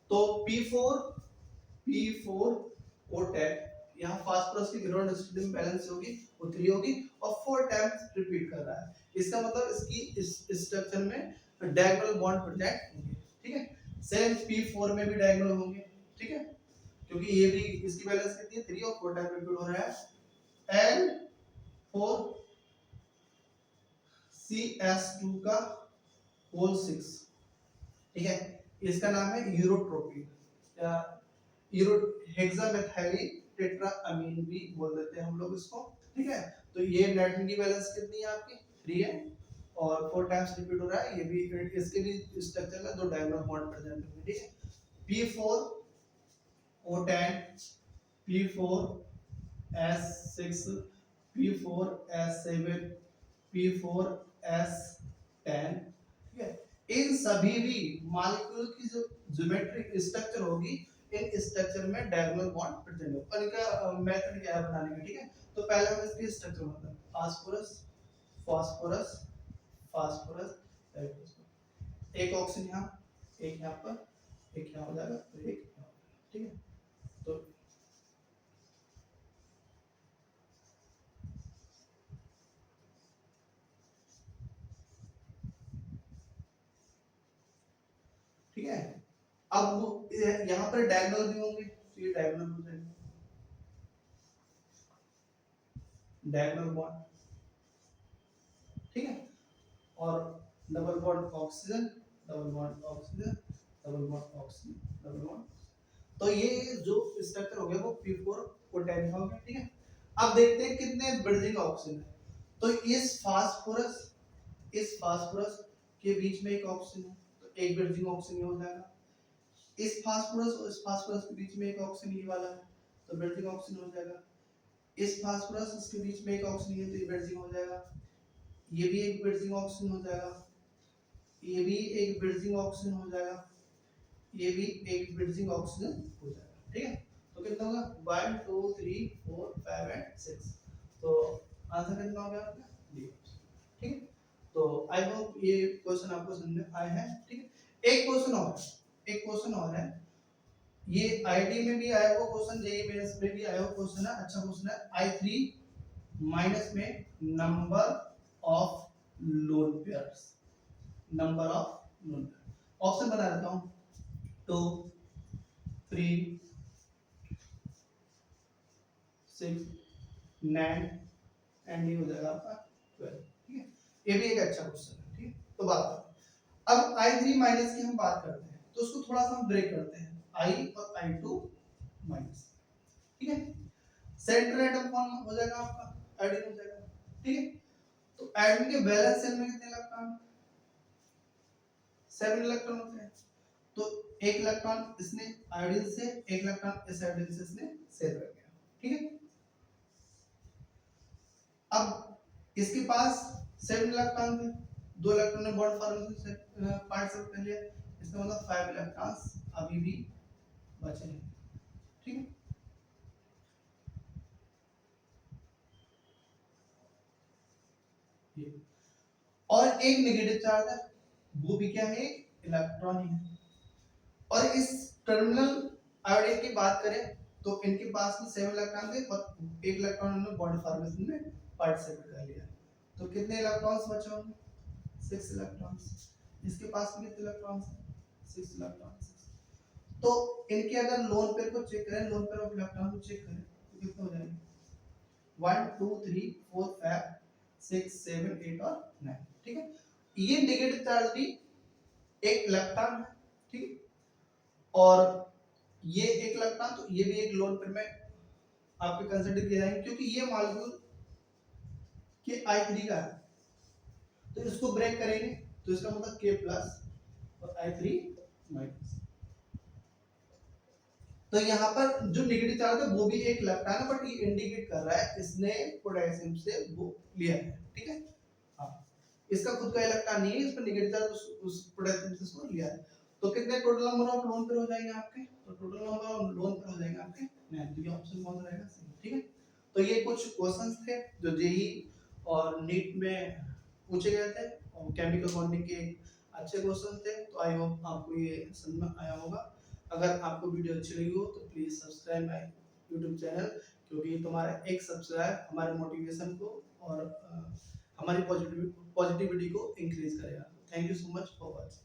तो P4O10 यहाँ फास्फोरस की ग्राउंड स्टेट में बैलेंस होगी, वो 3 होगी, और 4 टाइम्स रिपीट कर रहा है। इसका मतलब इसकी इस स्ट्रक्चर में डायगोनल बॉन्ड प्रेजेंट होंगे, ठीक है। सेम P4 में भी डायगोनल होंगे, ठीक है, क्योंकि ये भी इसकी बैलेंस कितनी है 3 और 4 टाइम रिपीट हो रहा है। N4 CS2 का होल 6, ठीक है। इसका नाम है यूरोट्रोपिन या यूरो हेक्सामेथाइल टेट्राअमीन भी बोल देते हैं हम लोग इसको, ठीक है। तो ये नाइट्रोजन की बैलेंस कितनी है आपकी 3 है, और 4 टाइम्स रिपीट हो रहा है। ये भी इसके भी स्ट्रक्चर में दो डायगोनल बॉन्ड प्रेजेंट होंगे, ठीक है। P4O10 P4S6 P4S7 P4S10, ठीक है। इन सभी भी मॉलिक्यूल की जो ज्योमेट्रिक स्ट्रक्चर होगी, इन स्ट्रक्चर में डायगोनल बॉन्ड प्रेजेंट होगा। और इनका मेथड क्या है बनाने का, ठीक है। तो पहले हम इसकी स्ट्रक्चर मतलब फास्फोरस फास्फोरस फास्फोरस, एक ऑक्सीजन यहाँ, एक यहाँ पर, एक यहाँ हो जाएगा, तो एक यहाँ, ठीक है। तो ठीक है। अब यहाँ पर डायगोनल भी होंगे, तो ये डायगोनल हो जाएंगे, डायगोनल बॉन्ड, ठीक है। और double bond oxygen, double bond oxygen, double bond oxygen, double bond. तो ये जो स्ट्रक्चर हो गया वो P4O10 का हो गया, ठीक है। अब देखते हैं कितने ब्रिजिंग ऑक्सीजन है। तो इस फास्फोरस के बीच में एक ऑक्सीजन है, तो एक ब्रिजिंग ऑक्सीजन हो जाएगा। इस फास्फोरस और इस फास्फोरस के बीच में एक ऑक्सीजन ये वाला है, तो ब्रिजिंग ऑक्सीजन हो जाएगा। इस फास्फोरस इसके बीच में एक ऑक्सीजन है, तो ये ब्रिजिंग हो जाएगा। ये भी एक ब्रिजिंग ऑक्सीजन हो जाएगा, ये भी एक ब्रिजिंग ऑक्सीजन हो जाएगा, ये भी एक ब्रिजिंग ऑक्सीजन हो जाएगा, ठीक है। तो कितना होगा 1 2 3 4 5 एंड 6, तो आंसर कितना हो गया आपका डी, ठीक है। तो आई होप ये क्वेश्चन आपको समझ में आया है, ठीक है। एक क्वेश्चन और है, ये आईटी में भी आया हुआ क्वेश्चन, जेईई मेंस में भी आया हुआ क्वेश्चन है, अच्छा क्वेश्चन है। I3 माइनस में number of lone pairs, number of lone pair. Option बता देता हूं, 2 3 6 9 एंड ये हो जाएगा आपका 12। ठीक है, ये भी एक अच्छा क्वेश्चन है। ठीक है, तो बात करो अब i3 माइनस की हम बात करते हैं, तो उसको थोड़ा सा हम ब्रेक करते हैं, i और i2 माइनस। ठीक है, सेंटर एटम कौन हो जाएगा आपका, एडिन हो जाएगा। ठीक है, तो एडिन के वैलेंस शेल में कितने इलेक्ट्रॉन, 7 इलेक्ट्रॉन होते हैं। तो एक इलेक्ट्रॉन इसने आयोडीन से, एक इलेक्ट्रॉन इस आयोडीन से इसने शेयर कर दिया। ठीक है, अब इसके पास 7 इलेक्ट्रॉन थे, 2 इलेक्ट्रॉन ने बॉन्ड फॉर्मेशन से पार्टिसिपेट कर लिया, इसका मतलब 5 इलेक्ट्रॉन्स अभी भी बचे हैं। ठीक है, और एक नेगेटिव चार्ज है, वो भी क्या है, इलेक्ट्रॉन ही है। और इस टर्मिनल आयोडाइड की बात करें तो इनके पास में 7 इलेक्ट्रॉन थे और एक इलेक्ट्रॉन ने बॉन्ड फॉर्मेशन में पार्टिसिपेट कर लिया। तो कितने इलेक्ट्रॉन्स बचे होंगे, 6 इलेक्ट्रॉन्स। इसके पास में कितने इलेक्ट्रॉन्स हैं, 6 इलेक्ट्रॉन्स। तो इनके अगर लोन पेयर को चेक करें, लोन पेयर ऑफ इलेक्ट्रॉन को चेक करें तो कितने हो जाएंगे, 1 2 3 4 5 6 7 8 और 9। ठीक है, ये नेगेटिव चार्ज भी एक इलेक्ट्रॉन है। ठीक है, और ये एक इलेक्ट्रॉन, तो ये भी एक लोन पेयर में आपके कंसीडर किया जाएंगे, क्योंकि ये मॉलिक्यूल के i3 का है। तो इसको ब्रेक करेंगे तो इसका मतलब K प्लस और i3 माइनस। तो यहाँ पर जो नेगेटिव चार्ज है वो भी एक इलेक्ट्रॉन है, बट ये इंडिकेट कर रहा है इसने पोटेशियम से वो लिया है। ठीक है, हाँ, इसका खुद का इलेक्ट्रॉन नहीं है, इस पर नेगेटिव चार्ज उस पोटेशियम से इसको लिया है। तो कितने total number of lone pair हो जाएंगे आपके, तो total number of lone pair हो जाएंगे आपके 9। तो ये ऑप्शन कौन सा रहेगा, सही। ठीक है, तो ये कुछ क्वेश्चंस थे जो जेई और नीट में पूछे गए थे, और केमिकल बॉन्डिंग के अच्छे क्वेश्चन थे। तो आई होप आपको ये समझ में आया होगा। अगर आपको वीडियो अच्छी लगी हो तो please subscribe my YouTube channel, क्योंकि तुम्हारा एक सब्सक्राइब हमारे मोटिवेशन को और हमारी पॉजिटिविटी को इंक्रीज करेगा। Thank you so much for watching.